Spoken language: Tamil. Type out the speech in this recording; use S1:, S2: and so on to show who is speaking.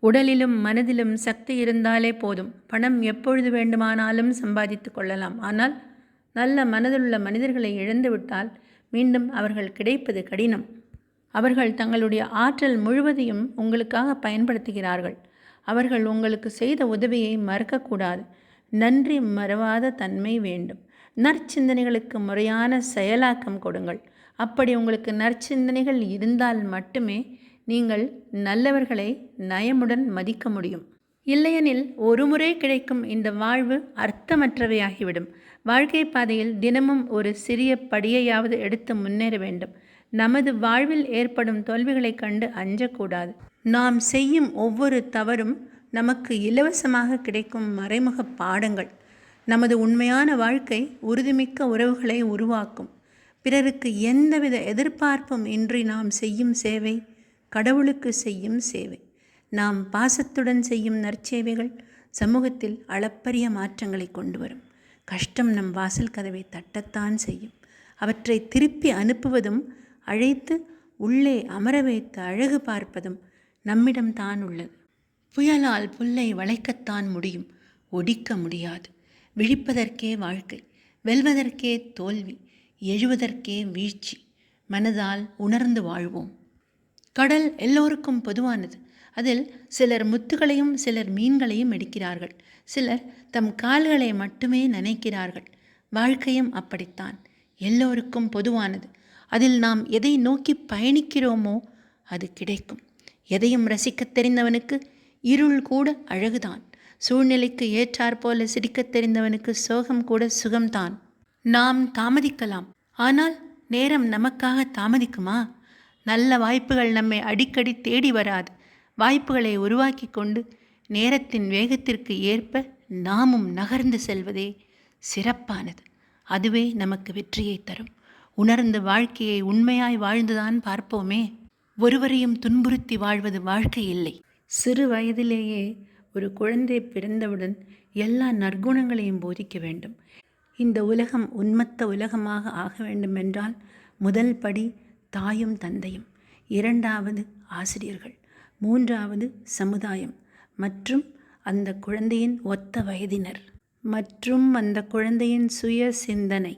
S1: உடலிலும் மனதிலும் சக்தி இருந்தாலே போதும். பணம் எப்பொழுது வேண்டுமானாலும் சம்பாதித்து கொள்ளலாம். ஆனால் நல்ல மனதுள்ள மனிதர்களை இழந்துவிட்டால் மீண்டும் அவர்கள் கிடைப்பது கடினம். அவர்கள் தங்களுடைய ஆற்றல் முழுவதையும் உங்களுக்காக பயன்படுத்துகிறார்கள். அவர்கள் உங்களுக்கு செய்த உதவியை மறக்கக்கூடாது. நன்றி மறவாத தன்மை வேண்டும். நற்சிந்தனைகளுக்கு முறையான செயலாக்கம் கொடுங்கள். அப்படி உங்களுக்கு நற்சிந்தனைகள் இருந்தால் மட்டுமே நீங்கள் நல்லவர்களை நயமுடன் மதிக்க முடியும். இல்லையெனில் ஒருமுறை கிடைக்கும் இந்த வாழ்வு அர்த்தமற்றவையாகிவிடும். வாழ்க்கை பாதையில் தினமும் ஒரு சிறிய படியையாவது எடுத்து முன்னேற வேண்டும். நமது வாழ்வில் ஏற்படும் தோல்விகளைக் கண்டு அஞ்சக்கூடாது. நாம் செய்யும் ஒவ்வொரு தவறும் நமக்கு இலவசமாக கிடைக்கும் மறைமுக பாடங்கள். நமது உண்மையான வாழ்க்கை உறுதிமிக்க உறவுகளை உருவாக்கும். பிறருக்கு எந்தவித எதிர்பார்ப்பும் இன்றி நாம் செய்யும் சேவை கடவுளுக்கு செய்யும் சேவை. நாம் பாசத்துடன் செய்யும் நற்சேவைகள் சமூகத்தில் அளப்பரிய மாற்றங்களை கொண்டு வரும். கஷ்டம் நம் வாசல் கதவை தட்டத்தான் செய்யும். அவற்றை திருப்பி அனுப்புவதும் அழைத்து உள்ளே அமர வைத்து அழகு பார்ப்பதும் நம்மிடம்தான் உள்ளது. புயலால் புல்லை வளைக்கத்தான் முடியும், ஒடிக்க முடியாது. விழிப்பதற்கே வாழ்க்கை, வெல்வதற்கே தோல்வி, எழுவதற்கே வீழ்ச்சி. மனதால் உணர்ந்து வாழ்வோம். கடல் எல்லோருக்கும் பொதுவானது. அதில் சிலர் முத்துகளையும் சிலர் மீன்களையும் எடுக்கிறார்கள். சிலர் தம் கால்களை மட்டுமே நனைக்கிறார்கள். வாழ்க்கையும் அப்படித்தான், எல்லோருக்கும் பொதுவானது. அதில் நாம் எதை நோக்கி பயணிக்கிறோமோ அது கிடைக்கும். எதையும் ரசிக்கத் தெரிந்தவனுக்கு இருள் கூட அழகுதான். சூழ்நிலைக்கு ஏற்றாற்போல சிரிக்கத் தெரிந்தவனுக்கு சோகம் கூட சுகம்தான். நாம் தாமதிக்கலாம், ஆனால் நேரம் நமக்காக தாமதிக்குமா? நல்ல வாய்ப்புகள் நம்மை அடிக்கடி தேடி வராது. வாய்ப்புகளை உருவாக்கி கொண்டு நேரத்தின் வேகத்திற்கு ஏற்ப நாமும் நகர்ந்து செல்வதே சிறப்பானது. அதுவே நமக்கு வெற்றியை தரும். உணர்ந்து வாழ்க்கையை உண்மையாய் வாழ்ந்துதான் பார்ப்போமே. ஒருவரையும் துன்புறுத்தி வாழ்வது வாழ்க்கை இல்லை. சிறு வயதிலேயே ஒரு குழந்தை பிறந்தவுடன் எல்லா நற்குணங்களையும் போதிக்க வேண்டும். இந்த உலகம் உன்மத்த உலகமாக ஆக வேண்டுமென்றால் முதல் படி தாயும் தந்தையும், இரண்டாவது ஆசிரியர்கள், மூன்றாவது சமுதாயம் மற்றும் அந்த குழந்தையின் ஒத்த வயதினர் மற்றும் அந்த குழந்தையின் சுய சிந்தனை.